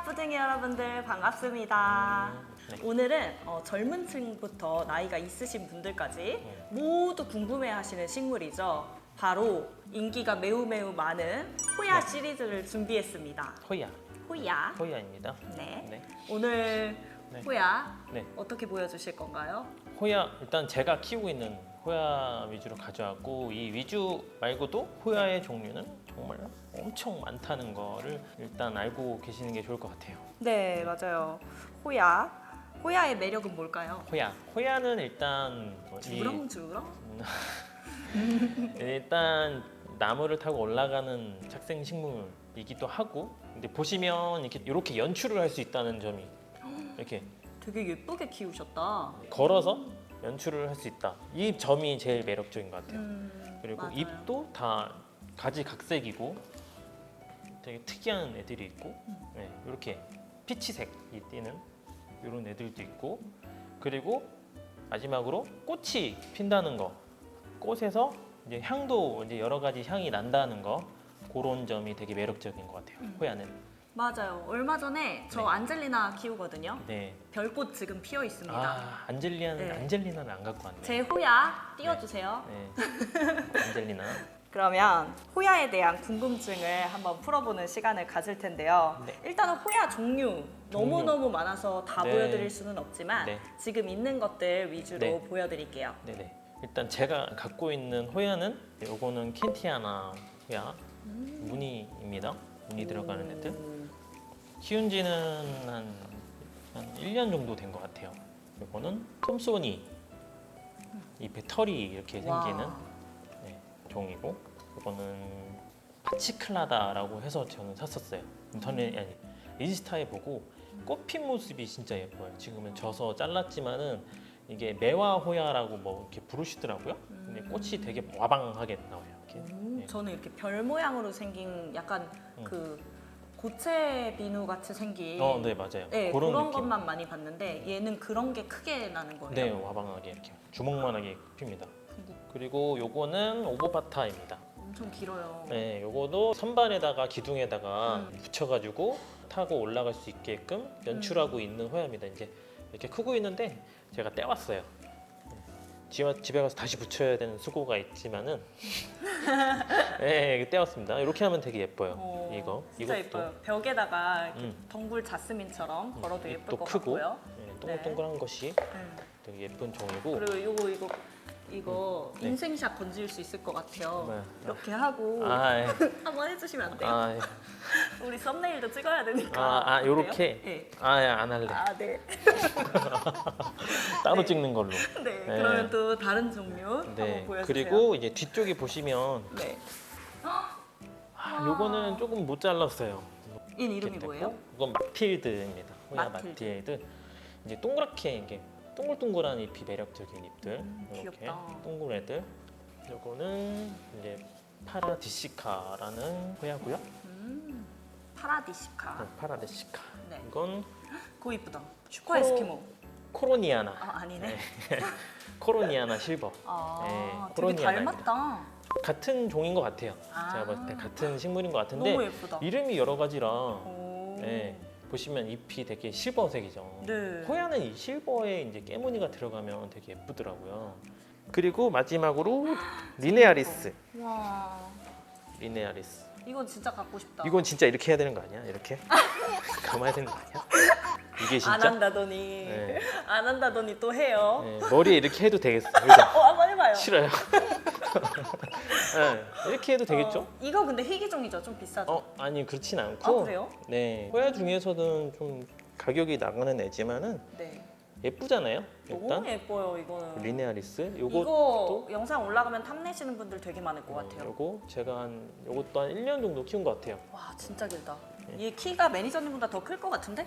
뿌딩이 여러분들 반갑습니다. 네. 오늘은 젊은 층부터 나이가 있으신 분들까지 모두 궁금해하시는 식물이죠. 바로 인기가 매우 많은 호야 네. 시리즈를 준비했습니다. 호야, 호야. 호야입니다. 네. 네. 오늘 네. 호야 네. 어떻게 보여주실 건가요? 호야 일단 제가 키우고 있는 호야 위주로 가져왔고 이 위주 말고도 호야의 종류는 정말 엄청 많다는 거를 일단 알고 계시는 게 좋을 것 같아요. 네, 맞아요. 호야. 호야의 매력은 뭘까요? 호야는 일단 주렁주렁? 일단 나무를 타고 올라가는 착생 식물이기도 하고, 근데 보시면 이렇게 연출을 할 수 있다는 점이 이렇게 되게 예쁘게 키우셨다. 걸어서 연출을 할 수 있다. 이 점이 제일 매력적인 것 같아요. 그리고 맞아요. 잎도 다 가지각색이고 되게 특이한 애들이 있고, 네, 이렇게 피치색이 띠는 이런 애들도 있고, 그리고 마지막으로 꽃이 핀다는 거, 꽃에서 이제 향도 이제 여러 가지 향이 난다는 거, 그런 점이 되게 매력적인 것 같아요. 호야는. 맞아요. 얼마 전에 저 네. 안젤리나 키우거든요. 네. 별꽃 지금 피어 있습니다. 아, 안젤리나는 네. 안젤리나는 안 갖고 왔네. 제 호야 띄워주세요. 네. 안젤리나. 그러면 호야에 대한 궁금증을 한번 풀어보는 시간을 가질 텐데요. 네. 일단은 호야 종류 너무너무 많아서 다 네. 보여드릴 수는 없지만 네. 지금 있는 것들 위주로 네. 보여드릴게요. 네네. 일단 제가 갖고 있는 호야는 요거는 켄티아나 호야 무늬입니다. 무늬 들어가는 애들. 키운 지는 한 1년 정도 된 것 같아요. 요거는 톰소니. 잎에 털이 이렇게 생기는 와. 네, 종이고, 요거는 파치클라다라고 해서 저는 샀었어요. 인터넷 아니 인스타에 보고 꽃핀 모습이 진짜 예뻐요. 지금은 져서 잘랐지만은 이게 매화호야라고 뭐 이렇게 부르시더라고요. 근데 꽃이 되게 와방하게 나와요. 이렇게. 네. 저는 이렇게 별 모양으로 생긴 약간 그 고체 비누 같이 생긴 네 맞아요. 네, 그런 그런 느낌. 것만 많이 봤는데 얘는 그런 게 크게 나는 거예요. 네, 와방하게 이렇게 주먹만하게 핍니다. 그리고 요거는 오보바타입니다. 엄청 길어요. 네, 요거도 선반에다가 기둥에다가 붙여가지고 타고 올라갈 수 있게끔 연출하고 있는 호야입니다. 이제 이렇게 크고 있는데 제가 떼왔어요. 집에 가서 다시 붙여야 되는 수고가 있지만은 네, 떼왔습니다. 이렇게 하면 되게 예뻐요. 이거 진짜 이것도 예뻐요. 벽에다가 이렇게 덩굴 자스민처럼 걸어도 예쁠 잎도 것 크고 같고요. 네, 동글동글한 것이 되게 예쁜 종이고. 그리고 이거 네. 인생샷 건질 수 있을 것 같아요. 네. 이렇게 하고 아, 예. 한번 해주시면 안 돼요? 아, 예. 우리 썸네일도 찍어야 되니까. 어때요? 요렇게? 네. 안 할래. 네. 따로 네. 찍는 걸로. 네. 그러면 또 다른 종류 한번 보여주세요. 그리고 이제 뒤쪽에 보시면 네. 요거는 조금 못 잘랐어요. 얘 이름이 이렇게 뭐예요? 됐고, 이건 마틸드입니다. 호야 마틸드. 마틸드. 이제 동그랗게 이게 동글동글한 잎이 매력적인 잎들. 이렇게 귀엽다. 동글 애들. 요거는 이제 파라디시카라는 호야고요. 파라디시카. 파라디시카. 네. 이건 그거 이쁘다. 슈퍼 에스키모. 코로니아나. 아니네. 코로니아나 실버. 되게 코로니아나 닮았다. 같은 종인 것 같아요. 아. 제가 봤을 때 같은 식물인 것 같은데 너무 예쁘다. 이름이 여러 가지라 오. 네, 보시면 잎이 되게 실버색이죠. 네. 호야는 이 실버에 이제 깨무늬가 들어가면 되게 예쁘더라고요. 그리고 마지막으로 리네아리스. 와. 리네아리스. 이건 진짜 갖고 싶다. 이건 진짜 이렇게 해야 되는 거 아니야? 이렇게? 감아야 되는 거 아니야? 이게 안 진짜? 한다더니 네. 안 한다더니 또 해요. 네, 머리에 이렇게 해도 되겠어. 그죠? 한번 해봐요. 싫어요. 네, 이렇게 해도 되겠죠? 이거 근데 희귀종이죠? 좀 비싸죠? 아니 그렇진 않고. 아, 그래요? 네. 호야 중에서는 좀 가격이 나가는 애지만은 네. 예쁘잖아요. 일단 너무 예뻐요 이거는. 리네아리스. 이거 영상 올라가면 탐내시는 분들 되게 많을 것 같아요. 요거 제가 요것도 한 1년 정도 키운 것 같아요. 와 진짜 길다. 네. 얘 키가 매니저님보다 더 클 것 같은데?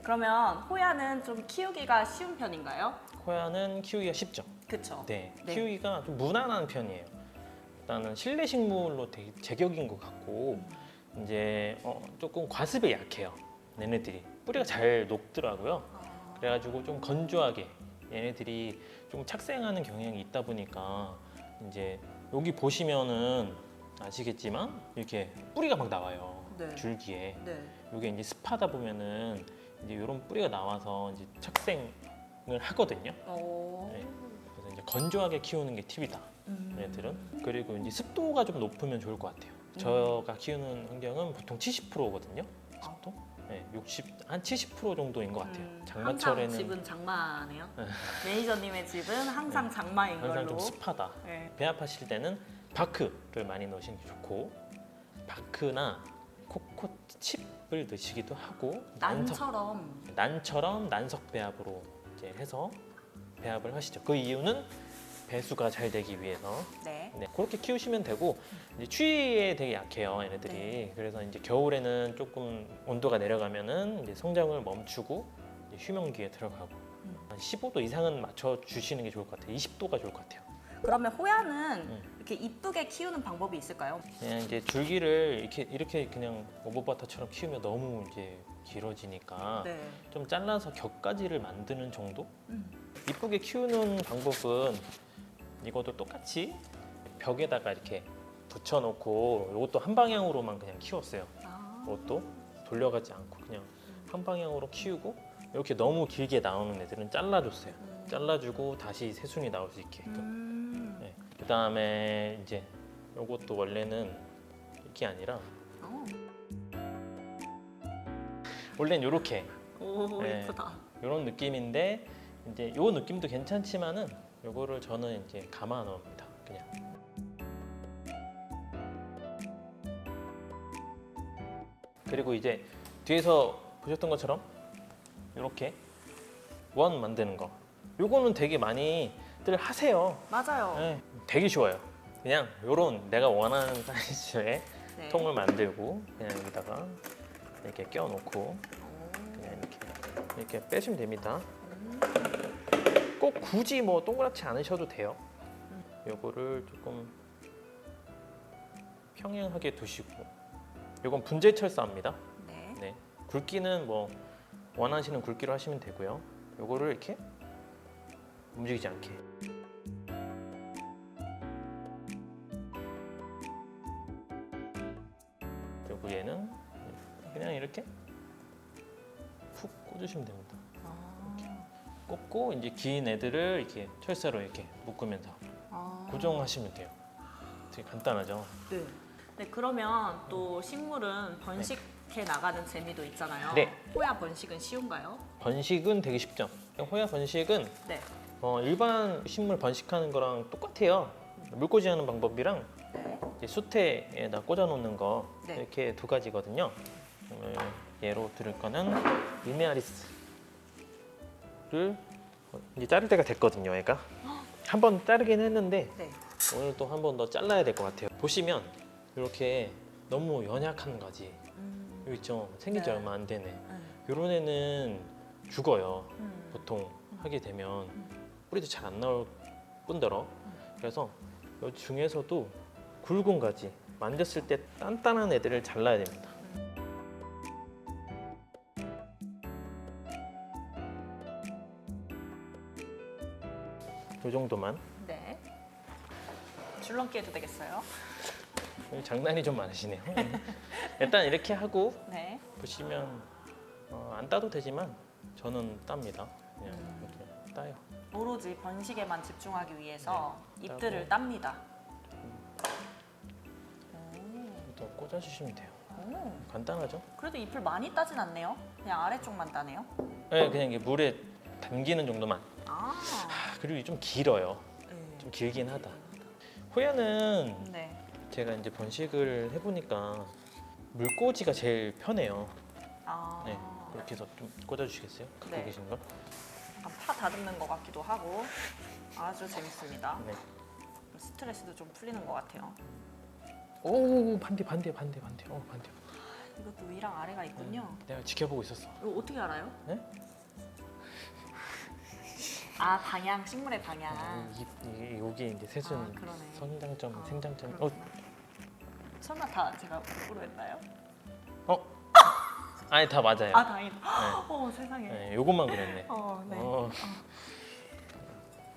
그러면 호야는 좀 키우기가 쉬운 편인가요? 호야는 키우기가 쉽죠. 그쵸? 네. 네. 키우기가 좀 무난한 편이에요. 일단은 실내 식물로 되게 제격인 것 같고 이제 조금 과습에 약해요. 얘네들이 뿌리가 잘 녹더라고요. 그래가지고 좀 건조하게 얘네들이 좀 착생하는 경향이 있다 보니까 이제 여기 보시면은 아시겠지만 이렇게 뿌리가 막 나와요. 네. 줄기에. 네. 이게 이제 습하다 보면은 이제 이런 뿌리가 나와서 이제 착생을 하거든요. 오. 네. 그래서 이제 건조하게 키우는 게 팁이다. 얘들은. 그리고 이제 습도가 좀 높으면 좋을 것 같아요. 저가 키우는 환경은 보통 70%거든요. 습도. 네, 한 70% 정도인 것 같아요. 항상 장마철에는 집은 장마네요. 매니저님의 집은 항상 장마인 항상 걸로. 좀 습하다. 네. 배합하실 때는 바크를 많이 넣으시는 게 좋고, 바크나 코코칩을 넣으시기도 하고, 난처럼 난석 배합으로 이제 해서 배합을 하시죠. 그 이유는 배수가 잘 되기 위해서. 네. 네, 그렇게 키우시면 되고, 이제 추위에 되게 약해요, 얘네들이. 네. 그래서 이제 겨울에는 조금 온도가 내려가면은 이제 성장을 멈추고 이제 휴men기에 들어가고, 한 15도 이상은 맞춰 주시는 게 좋을 것 같아요. 20도가 좋을 것 같아요. 그러면 호야는 이렇게 이쁘게 키우는 방법이 있을까요? 그냥 이제 줄기를 이렇게 그냥 오버바타처럼 키우면 너무 이제 길어지니까 네. 좀 잘라서 격가지를 만드는 정도? 이쁘게 키우는 방법은 이것도 똑같이 벽에다가 이렇게 붙여놓고 이것도 한 방향으로만 그냥 키웠어요. 이것도 돌려가지 않고 그냥 한 방향으로 키우고, 이렇게 너무 길게 나오는 애들은 잘라줬어요. 잘라주고 다시 새순이 나올 수 있게끔. 네. 그 다음에 이제 이것도 원래는 이게 아니라 원래는 이렇게 오, 네. 예쁘다. 이런 느낌인데, 이제 요 느낌도 괜찮지만은 요거를 저는 이제 감아 넣습니다. 그냥. 그리고 이제 뒤에서 보셨던 것처럼 이렇게 원 만드는 거, 요거는 되게 많이들 하세요. 맞아요. 네, 되게 쉬워요. 그냥 요런 내가 원하는 사이즈의 네. 통을 만들고 그냥 여기다가 이렇게 껴놓고 그냥 이렇게 빼시면 됩니다. 꼭 굳이 뭐 동그랗지 않으셔도 돼요. 요거를 조금 평행하게 두시고, 요건 분재 철사입니다. 네. 네. 굵기는 뭐 원하시는 굵기로 하시면 되고요. 요거를 이렇게 움직이지 않게. 그리고 얘는 그냥 이렇게 푹 꽂으시면 됩니다. 꽂고 이제 긴 애들을 이렇게 철사로 이렇게 묶으면서 고정하시면 돼요. 되게 간단하죠. 네. 네, 그러면 또 식물은 번식해 나가는 재미도 있잖아요. 네. 호야 번식은 쉬운가요? 번식은 되게 쉽죠. 호야 번식은 네. 일반 식물 번식하는 거랑 똑같아요. 물꽂이하는 방법이랑 네. 이제 수태에다 꽂아 놓는 거, 네. 이렇게 두 가지거든요. 오늘 예로 들을 거는 리메아리스를 이제 자를 때가 됐거든요. 얘가 한 번 자르긴 했는데 네. 오늘 또 한 번 더 잘라야 될 것 같아요. 보시면 이렇게 너무 연약한 가지 여기 있죠. 생긴 지 네. 얼마 안 되네. 이런 애는 죽어요. 음. 보통 하게 되면 뿌리도 잘 안 나올 뿐더러. 그래서 이 중에서도 굵은 가지, 만졌을 때 단단한 애들을 잘라야 됩니다. 이 정도만. 네. 줄넘기 해도 되겠어요? 장난이 좀 많으시네요. 일단 이렇게 하고 네. 보시면 안 따도 되지만 저는 답니다. 그냥 이렇게 따요. 오로지 번식에만 집중하기 위해서 네. 잎들을 따고. 땁니다. 또 꽂아주시면 돼요. 오. 간단하죠? 그래도 잎을 많이 따진 않네요. 그냥 아래쪽만 따네요. 네, 그냥 이게 물에 담기는 정도만. 아. 그리고 이게 좀 길어요. 네. 좀 길긴 하다. 호야는 네. 제가 이제 번식을 해보니까 물꽂이가 제일 편해요. 아. 네, 그렇게 해서 좀 꽂아주시겠어요? 갖고 네. 계신 걸? 약간 파 다듬는 것 같기도 하고 아주 재밌습니다. 네. 스트레스도 좀 풀리는 것 같아요. 오, 반대. 반대. 이것도 위랑 아래가 있군요. 내가 지켜보고 있었어. 이거 어떻게 알아요? 네? 아, 방향, 식물의 방향. 여기 이제 새순 아, 그러네. 성장점, 아, 생장점. 그렇구나. 설마 다 제가 거꾸로 했나요? 아니 다 맞아요. 아, 다행이다. 세상에. 네, 요것만 그랬네. 네.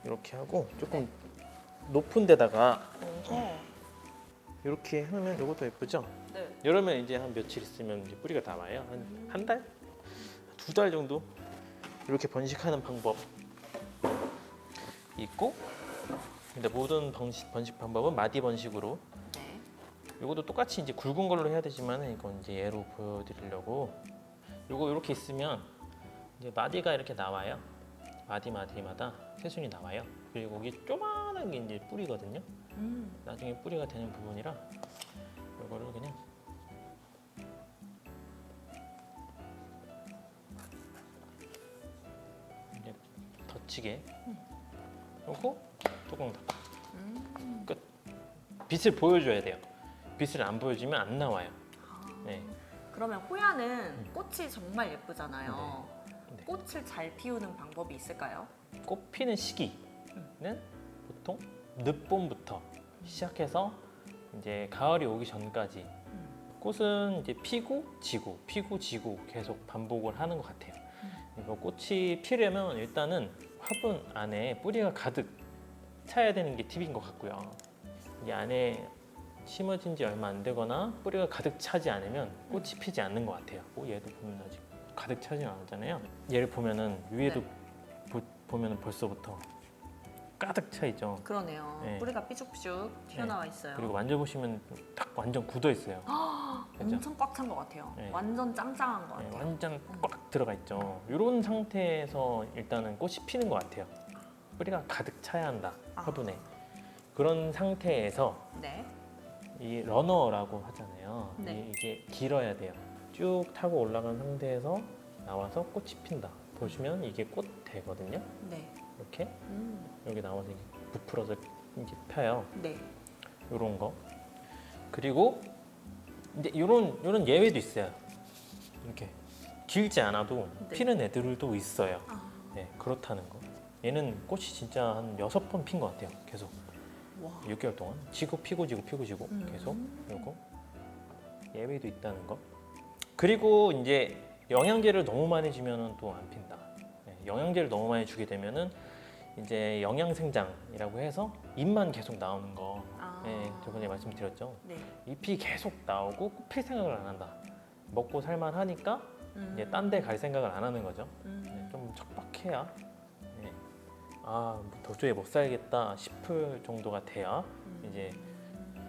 이렇게 하고 조금 높은 데다가 오. 이렇게 하면 이것도 예쁘죠? 네. 이러면 이제 한 며칠 있으면 이제 뿌리가 나와요. 한 달? 2달 정도? 이렇게 번식하는 방법 있고, 근데 모든 번식 방법은 마디 번식으로. 네. 이것도 똑같이 이제 굵은 걸로 해야 되지만 이건 이제 예로 보여드리려고. 이거 이렇게 있으면 이제 마디가 이렇게 나와요. 마디마다 새순이 나와요. 그리고 이게 조그만한 게 이제 뿌리거든요. 나중에 뿌리가 되는 부분이라 이거를 그냥 이제 덧치게 하고 뚜껑 닫고 끝. 빛을 보여줘야 돼요. 빛을 안 보여주면 안 나와요. 네. 그러면 호야는 꽃이 정말 예쁘잖아요. 네. 꽃을 잘 피우는 방법이 있을까요? 꽃 피는 시기는 보통 늦봄부터 시작해서 이제 가을이 오기 전까지 꽃은 이제 피고 지고 피고 지고 계속 반복을 하는 것 같아요. 이거 꽃이 피려면 일단은 화분 안에 뿌리가 가득 차야 되는 게 팁인 것 같고요. 이 안에 심어진 지 얼마 안 되거나 뿌리가 가득 차지 않으면 꽃이 피지 않는 것 같아요. 얘도 보면 아직 가득 차지 않았잖아요. 얘를 보면은 위에도 보면은 벌써부터 가득 차 있죠. 그러네요. 네. 뿌리가 삐죽삐죽 튀어나와 있어요. 그리고 만져보시면 딱 완전 굳어 있어요. 그죠? 엄청 꽉 찬 것 같아요. 네. 완전 짱짱한 것 네, 같아요. 완전 꽉 들어가 있죠. 이런 상태에서 일단은 꽃이 피는 것 같아요. 뿌리가 가득 차야 한다, 화분에. 그런 상태에서 네. 이 러너라고 하잖아요. 네. 이게 길어야 돼요. 쭉 타고 올라간 상태에서 나와서 꽃이 핀다. 보시면 이게 꽃 되거든요. 네. 이렇게 여기 나와서 이게 부풀어서 이제 펴요. 네. 이런 거. 그리고 이제 이런 예외도 있어요. 이렇게 길지 않아도 네. 피는 애들도 있어요. 네, 그렇다는 거. 얘는 꽃이 진짜 한 6번 핀 것 같아요. 계속. 와. 6개월 동안 지고 피고 지고 피고 지고 계속 요거 예외도 있다는 거. 그리고 이제 영양제를 너무 많이 주면은 또 안 핀다. 네, 영양제를 너무 많이 주게 되면은 이제 영양생장이라고 해서 잎만 계속 나오는 거. 네, 저번에 말씀드렸죠. 네. 잎이 계속 나오고 꽃필 생각을 안 한다. 먹고 살만하니까 이제 딴 데 갈 생각을 안 하는 거죠. 네, 좀 척박해야. 네. 뭐 도저히 못 살겠다 싶을 정도가 돼야 이제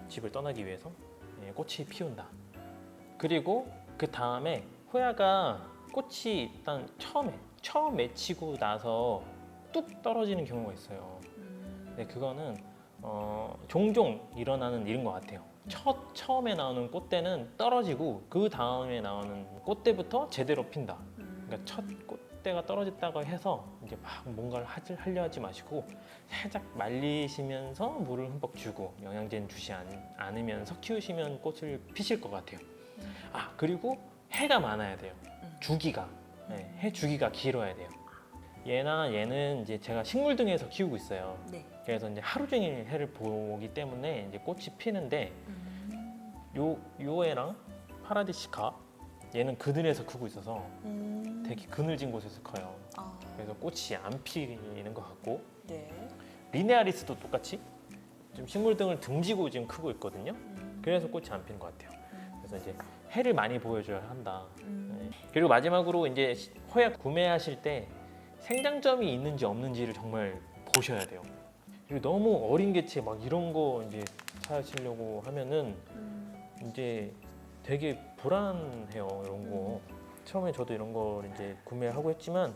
집을 떠나기 위해서 꽃이 피운다. 그리고 그 다음에 호야가 꽃이 일단 처음 맺히고 나서 뚝 떨어지는 경우가 있어요. 근데 그거는 종종 일어나는 일인 것 같아요. 처음에 나오는 꽃대는 떨어지고 그 다음에 나오는 꽃대부터 제대로 핀다. 그러니까 첫 꽃대가 떨어졌다고 해서 이제 막 뭔가를 하려 하지 마시고 살짝 말리시면서 물을 흠뻑 주고 영양제는 주지 않으면서 키우시면 꽃을 피실 것 같아요. 그리고 해가 많아야 돼요. 주기가. 네, 해 주기가 길어야 돼요. 얘는 이제 제가 식물 등에서 키우고 있어요. 네. 그래서 이제 하루 종일 해를 보기 때문에 이제 꽃이 피는데 요 애랑 파라디시카 얘는 그늘에서 크고 있어서 되게 그늘진 곳에서 커요. 그래서 꽃이 안 피는 것 같고 네. 리네아리스도 똑같이 지금 식물 등을 등지고 지금 크고 있거든요. 그래서 꽃이 안 피는 것 같아요. 그래서 이제 해를 많이 보여줘야 한다. 네. 그리고 마지막으로 이제 호야 구매하실 때 생장점이 있는지 없는지를 정말 보셔야 돼요. 그리고 너무 어린 개체 막 이런 거 이제 사시려고 하면은 이제 되게 불안해요. 이런 거. 처음에 저도 이런 걸 이제 구매하고 했지만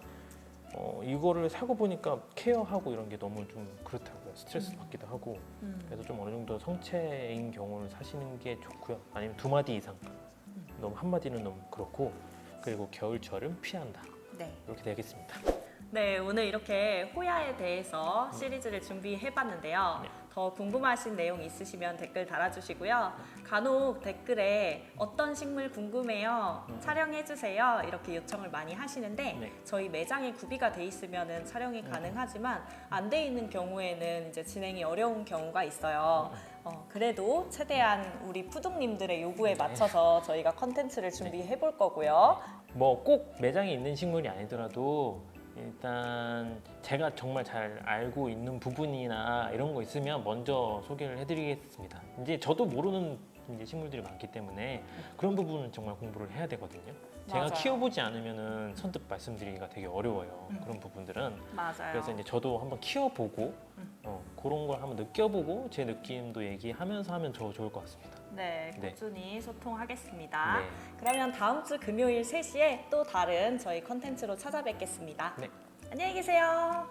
이거를 사고 보니까 케어하고 이런 게 너무 좀 그렇더라고요. 스트레스 받기도 하고. 그래서 좀 어느 정도 성체인 경우를 사시는 게 좋고요. 아니면 2마디 이상. 너무 1마디는 너무 그렇고. 그리고 겨울철은 피한다. 네. 이렇게 되겠습니다. 네, 오늘 이렇게 호야에 대해서 시리즈를 준비해봤는데요. 네. 더 궁금하신 내용 있으시면 댓글 달아주시고요. 간혹 댓글에 어떤 식물 궁금해요, 촬영해주세요 이렇게 요청을 많이 하시는데 네. 저희 매장에 구비가 돼 있으면 촬영이 가능하지만 안 돼 있는 경우에는 이제 진행이 어려운 경우가 있어요. 그래도 최대한 우리 푸둥님들의 요구에 맞춰서 저희가 컨텐츠를 준비해 볼 거고요. 뭐 꼭 매장에 있는 식물이 아니더라도 일단 제가 정말 잘 알고 있는 부분이나 이런 거 있으면 먼저 소개를 해드리겠습니다. 이제 저도 모르는 이제 식물들이 많기 때문에 그런 부분은 정말 공부를 해야 되거든요. 제가 맞아요. 키워보지 않으면은 선뜻 말씀드리기가 되게 어려워요. 그런 부분들은. 맞아요. 그래서 이제 저도 한번 키워보고 그런 걸 한번 느껴보고 제 느낌도 얘기하면서 하면 좋을 것 같습니다. 네, 네. 꾸준히 소통하겠습니다. 네. 그러면 다음 주 금요일 3시에 또 다른 저희 컨텐츠로 찾아뵙겠습니다. 네. 안녕히 계세요.